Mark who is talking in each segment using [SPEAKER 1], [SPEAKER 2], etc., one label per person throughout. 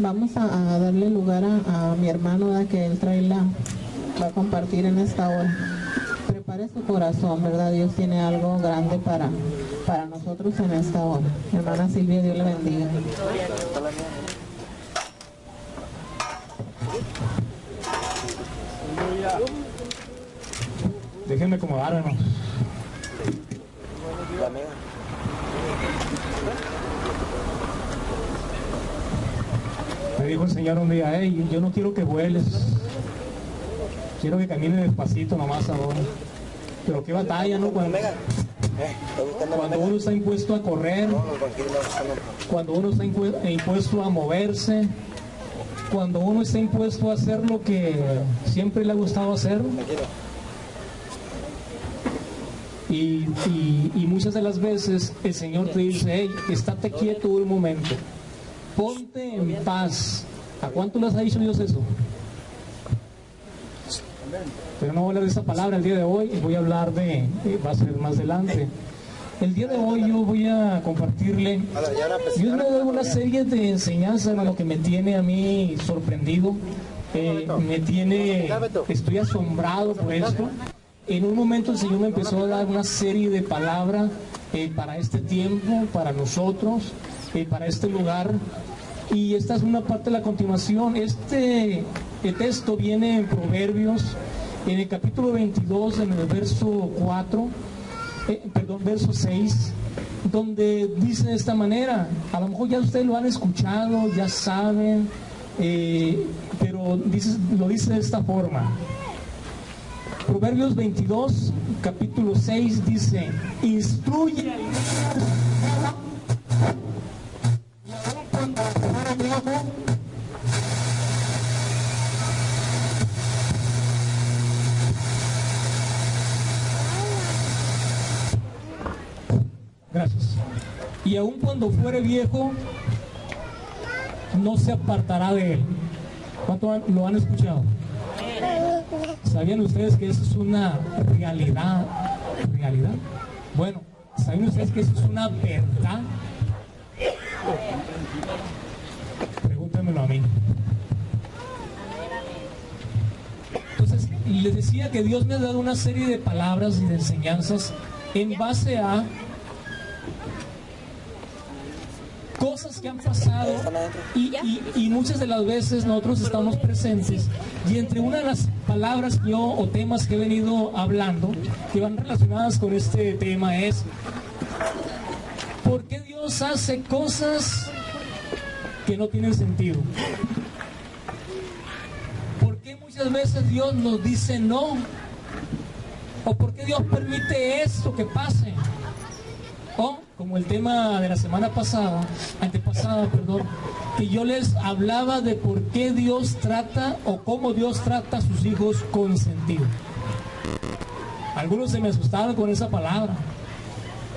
[SPEAKER 1] Vamos a darle lugar a mi hermano, ¿verdad? Que él va a compartir en esta hora. Prepare su corazón, ¿verdad? Dios tiene algo grande para nosotros en esta hora. Hermana Silvia, Dios le bendiga.
[SPEAKER 2] Déjenme acomodar, hermano. Me dijo el Señor un día: hey, yo no quiero que vueles, quiero que camines despacito nomás ahora. Pero qué batalla, ¿no? Cuando uno está impuesto a correr, cuando uno está impuesto a moverse, cuando uno está impuesto a hacer lo que siempre le ha gustado hacer. Y muchas de las veces el Señor te dice: hey, estate quieto un momento, ponte en paz. ¿A cuánto les ha dicho Dios eso? Pero no voy a hablar de esa palabra el día de hoy, voy a hablar va a ser más adelante. El día de hoy yo voy a compartirle, Dios me ha dado una serie de enseñanzas, hermano, que me tiene a mí sorprendido, estoy asombrado por esto. En un momento el Señor me empezó a dar una serie de palabras para este tiempo, para nosotros, para este lugar. Y esta es una parte de la continuación. Este texto viene en Proverbios, en el capítulo 22, en el verso 6, donde dice de esta manera. A lo mejor ya ustedes lo han escuchado, ya saben, pero lo dice de esta forma. Proverbios 22, capítulo 6 dice: instruye al Gracias. Y aun cuando fuere viejo, no se apartará de él. ¿Cuánto lo han escuchado? ¿Sabían ustedes que eso es una realidad? Bueno, ¿sabían ustedes que eso es una verdad? Pregúntenmelo a mí. Entonces, les decía que Dios me ha dado una serie de palabras y de enseñanzas en base a cosas que han pasado y muchas de las veces nosotros estamos presentes, y entre una de las palabras o temas que he venido hablando que van relacionadas con este tema es: ¿por qué Dios hace cosas que no tienen sentido? ¿Por qué muchas veces Dios nos dice no? ¿O por qué Dios permite esto que pase? O como el tema de la semana antepasada, que yo les hablaba de por qué Dios trata o cómo Dios trata a sus hijos con sentido. Algunos se me asustaron con esa palabra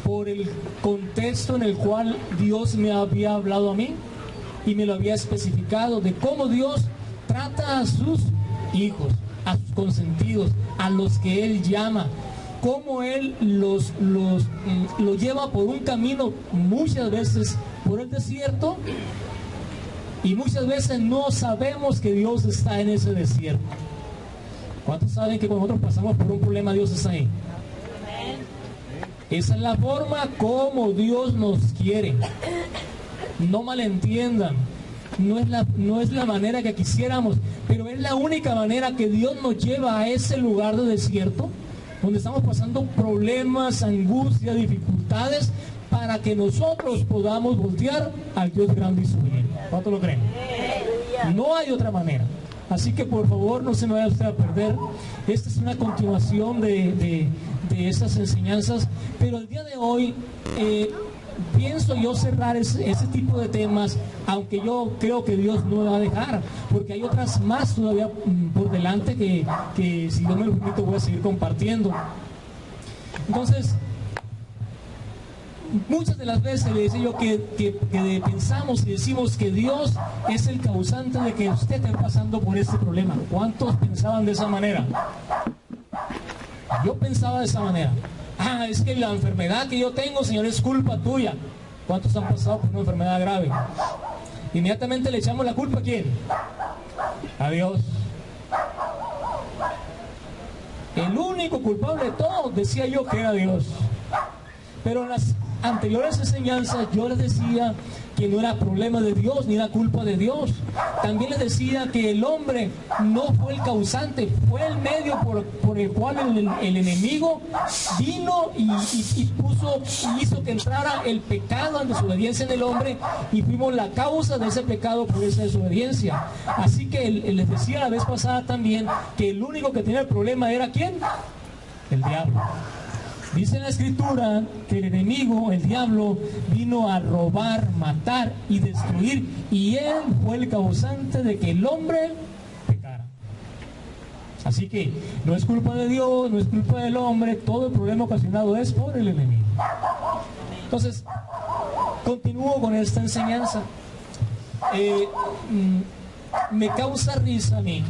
[SPEAKER 2] por el contexto en el cual Dios me había hablado a mí y me lo había especificado de cómo Dios trata a sus hijos, a sus consentidos, a los que Él llama, cómo Él los lleva por un camino, muchas veces por el desierto, y muchas veces no sabemos que Dios está en ese desierto. ¿Cuántos saben que cuando nosotros pasamos por un problema, Dios está ahí? Esa es la forma como Dios nos quiere. No malentiendan, no es la manera que quisiéramos, pero es la única manera que Dios nos lleva a ese lugar de desierto, donde estamos pasando problemas, angustia, dificultades, para que nosotros podamos voltear al Dios grande y sublime. ¿Cuánto lo creen? No hay otra manera. Así que por favor no se me vaya usted a perder. Esta es una continuación de esas enseñanzas, pero el día de hoy pienso yo cerrar ese tipo de temas, aunque yo creo que Dios no me va a dejar, porque hay otras más todavía por delante que si Dios me lo permite voy a seguir compartiendo. Entonces, muchas de las veces le decía yo que pensamos y decimos que Dios es el causante de que usted esté pasando por este problema. ¿Cuántos pensaban de esa manera? Yo pensaba de esa manera. Es que la enfermedad que yo tengo, Señor, es culpa tuya. ¿Cuántos han pasado por una enfermedad grave? Inmediatamente le echamos la culpa ¿a quién? A Dios. El único culpable de todo, decía yo, que era Dios. Pero en las anteriores enseñanzas yo les decía que no era problema de Dios ni era culpa de Dios. También les decía que el hombre no fue el causante, fue el medio por el cual el enemigo vino y hizo que entrara el pecado en desobediencia en el hombre, y fuimos la causa de ese pecado por esa desobediencia. Así que les decía la vez pasada también que el único que tenía el problema era ¿quién? El diablo. Dice en la escritura que el enemigo, el diablo, vino a robar, matar y destruir, y él fue el causante de que el hombre pecara. Así que no es culpa de Dios, no es culpa del hombre, todo el problema ocasionado es por el enemigo. Entonces, continúo con esta enseñanza. Me causa risa a mí,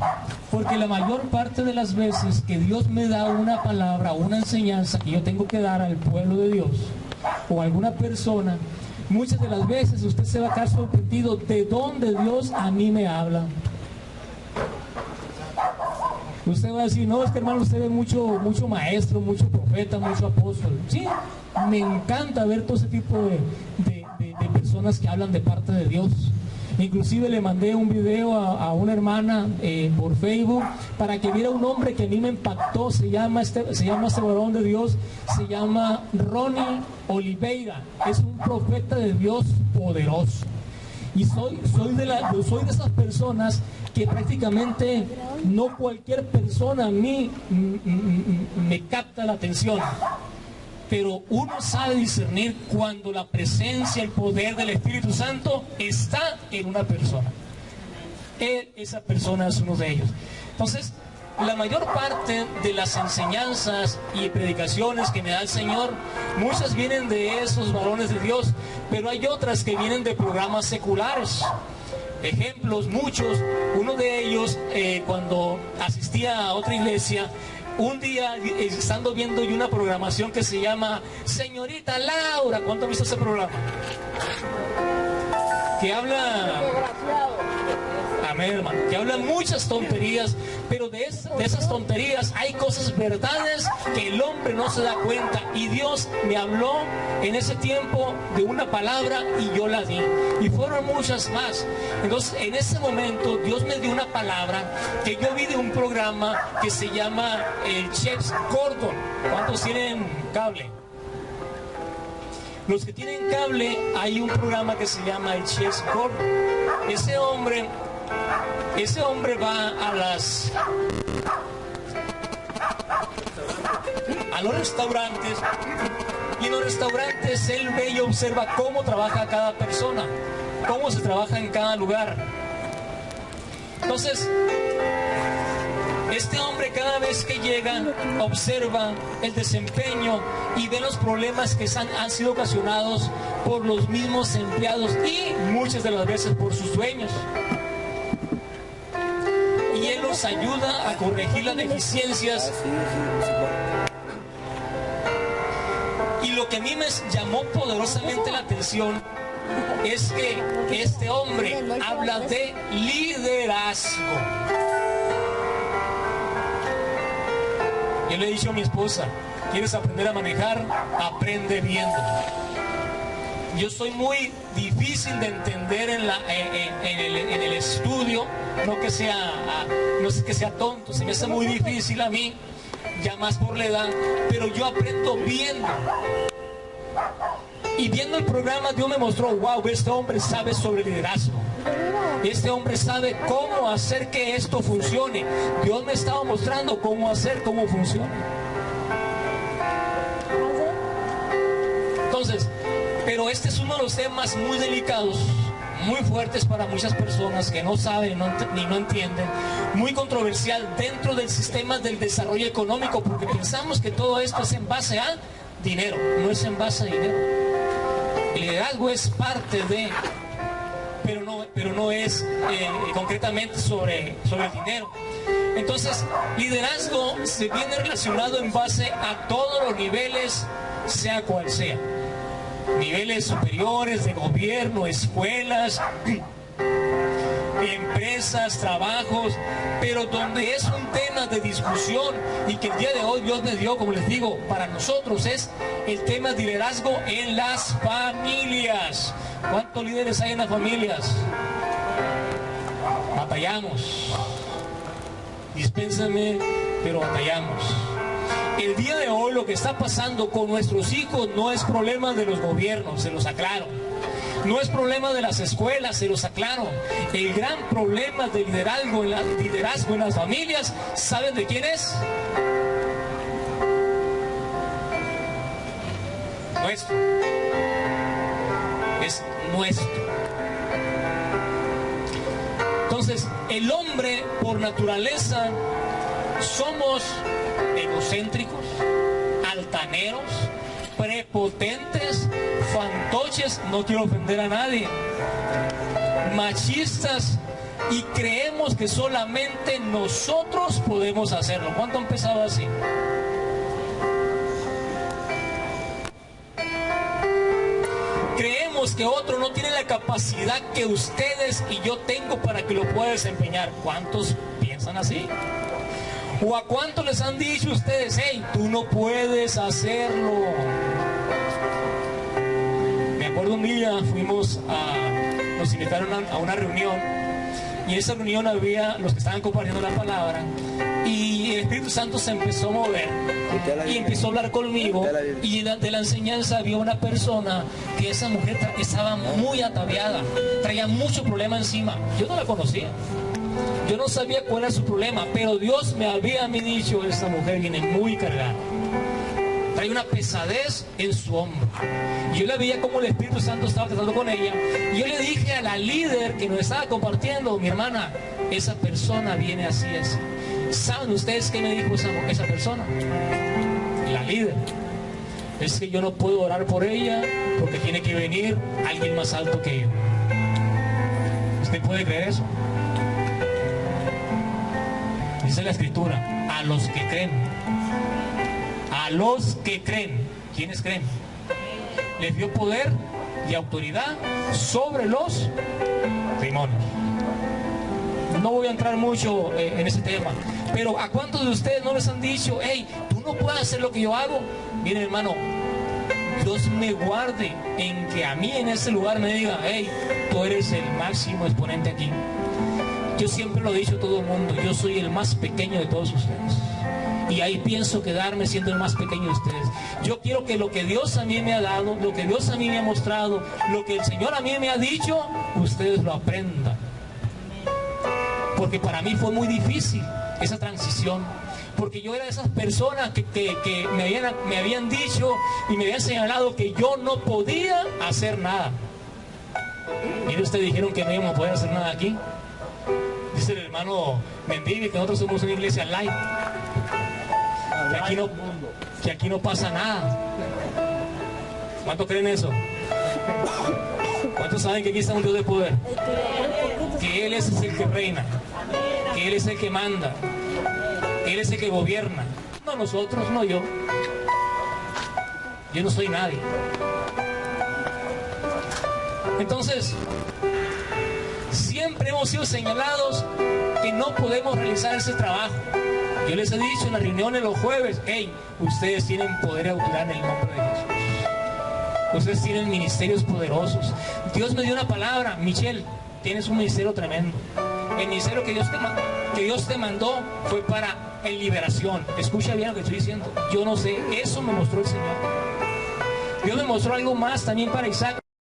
[SPEAKER 2] porque la mayor parte de las veces que Dios me da una palabra, una enseñanza que yo tengo que dar al pueblo de Dios o a alguna persona, muchas de las veces usted se va a quedar sorprendido de dónde Dios a mí me habla. Usted va a decir, no, es que hermano, usted ve mucho maestro, mucho profeta, mucho apóstol. Sí, me encanta ver todo ese tipo de personas que hablan de parte de Dios. Inclusive le mandé un video a una hermana por Facebook para que viera un hombre que a mí me impactó. Se llama este varón de Dios, se llama Ronnie Oliveira. Es un profeta de Dios poderoso. Y soy de esas personas que prácticamente no cualquier persona a mí me capta la atención. Pero uno sabe discernir cuando la presencia, el poder del Espíritu Santo está en una persona. Esa persona es uno de ellos. Entonces, la mayor parte de las enseñanzas y predicaciones que me da el Señor, muchas vienen de esos varones de Dios, pero hay otras que vienen de programas seculares. Ejemplos, muchos. Uno de ellos, cuando asistía a otra iglesia, un día, estando viendo yo una programación que se llama Señorita Laura. ¿Cuánto han visto ese programa? Que habla... Amén, hermano. Que habla muchas tonterías, pero de esas tonterías hay cosas, verdades, que el hombre no se da cuenta. Y Dios me habló en ese tiempo de una palabra y yo la di. Y fueron muchas más. Entonces, en ese momento, Dios me dio una palabra que yo vi de un programa que se llama el Chef's Gordon. ¿Cuántos tienen cable? Los que tienen cable, hay un programa que se llama el Chef's Gordon. Ese hombre va a los restaurantes, y en los restaurantes él ve y observa cómo trabaja cada persona, cómo se trabaja en cada lugar. Entonces, este hombre cada vez que llega observa el desempeño y ve los problemas que han sido ocasionados por los mismos empleados y muchas de las veces por sus dueños. Y él los ayuda a corregir las deficiencias. Y lo que a mí me llamó poderosamente la atención es que este hombre habla de liderazgo. Yo le he dicho a mi esposa, ¿quieres aprender a manejar? Aprende viendo. Yo soy muy difícil de entender en el estudio, no que sea tonto, se me hace muy difícil a mí, ya más por la edad, pero yo aprendo viendo. Y viendo el programa, Dios me mostró, wow, este hombre sabe sobre liderazgo. Este hombre sabe cómo hacer que esto funcione. Dios me estaba mostrando cómo funciona. Entonces, pero este es uno de los temas muy delicados, muy fuertes para muchas personas que no saben ni no entienden, muy controversial dentro del sistema del desarrollo económico, porque pensamos que todo esto es en base a dinero. No es en base a dinero. El liderazgo es parte de, pero no es concretamente sobre el dinero. Entonces, liderazgo se viene relacionado en base a todos los niveles, sea cual sea. Niveles superiores de gobierno, escuelas, empresas, trabajos, pero donde es un tema de discusión y que el día de hoy Dios me dio, como les digo, para nosotros es el tema de liderazgo en las familias. ¿Cuántos líderes hay en las familias? Batallamos. Dispénsame, pero batallamos. El día de hoy lo que está pasando con nuestros hijos no es problema de los gobiernos, se los aclaro. No es problema de las escuelas, se los aclaro. El gran problema del liderazgo en las familias, ¿saben de quién es? Nuestro. Es nuestro. Entonces, el hombre por naturaleza somos egocéntricos, altaneros, prepotentes, fantoches, no quiero ofender a nadie, machistas, y creemos que solamente nosotros podemos hacerlo. ¿Cuánto ha empezado así? Creemos que otro no tiene la capacidad que ustedes y yo tengo para que lo pueda desempeñar. ¿Cuántos piensan así? ¿O a cuántos les han dicho ustedes, hey, tú no puedes hacerlo? Me acuerdo un día nos invitaron a una reunión, y en esa reunión había los que estaban compartiendo la palabra, y el Espíritu Santo se empezó a mover y empezó a hablar conmigo, y de la enseñanza había una persona que esa mujer estaba muy ataviada, traía mucho problema encima. Yo no la conocía. Yo no sabía cuál era su problema, pero Dios me había a mí dicho, esta mujer viene muy cargada. Trae una pesadez en su hombro. Y yo le veía como el Espíritu Santo estaba tratando con ella. Y yo le dije a la líder que nos estaba compartiendo, mi hermana, esa persona viene así, así. ¿Saben ustedes qué me dijo esa persona? La líder. Es que yo no puedo orar por ella porque tiene que venir alguien más alto que yo. ¿Usted puede creer eso? Dice la Escritura, a los que creen. A los que creen. ¿Quiénes creen? Les dio poder y autoridad sobre los demonios. No voy a entrar mucho en ese tema, pero ¿a cuántos de ustedes no les han dicho, hey, tú no puedes hacer lo que yo hago? Miren, hermano, Dios me guarde en que a mí en ese lugar me diga, hey, tú eres el máximo exponente aquí. Yo siempre lo he dicho a todo el mundo, yo soy el más pequeño de todos ustedes. Y ahí pienso quedarme siendo el más pequeño de ustedes. Yo quiero que lo que Dios a mí me ha dado, lo que Dios a mí me ha mostrado, lo que el Señor a mí me ha dicho, ustedes lo aprendan. Porque para mí fue muy difícil esa transición. Porque yo era de esas personas que me habían dicho y me habían señalado que yo no podía hacer nada. Mire, ustedes dijeron que no íbamos a poder hacer nada aquí. Dice el hermano Mendive que nosotros somos una iglesia light. Que aquí no pasa nada. ¿Cuántos creen eso? ¿Cuántos saben que aquí está un Dios de poder? Que Él es el que reina, que Él es el que manda, que Él es el que gobierna. No nosotros, no yo. Yo no soy nadie. Entonces, siempre hemos sido señalados que no podemos realizar ese trabajo. Yo les he dicho en las reuniones los jueves, hey, ustedes tienen poder y autoridad en el nombre de Jesús. Ustedes tienen ministerios poderosos. Dios me dio una palabra, Michelle, tienes un ministerio tremendo. El ministerio que Dios te mandó fue para liberación. Escucha bien lo que estoy diciendo. Yo no sé, eso me mostró el Señor. Dios me mostró algo más también para Isaac.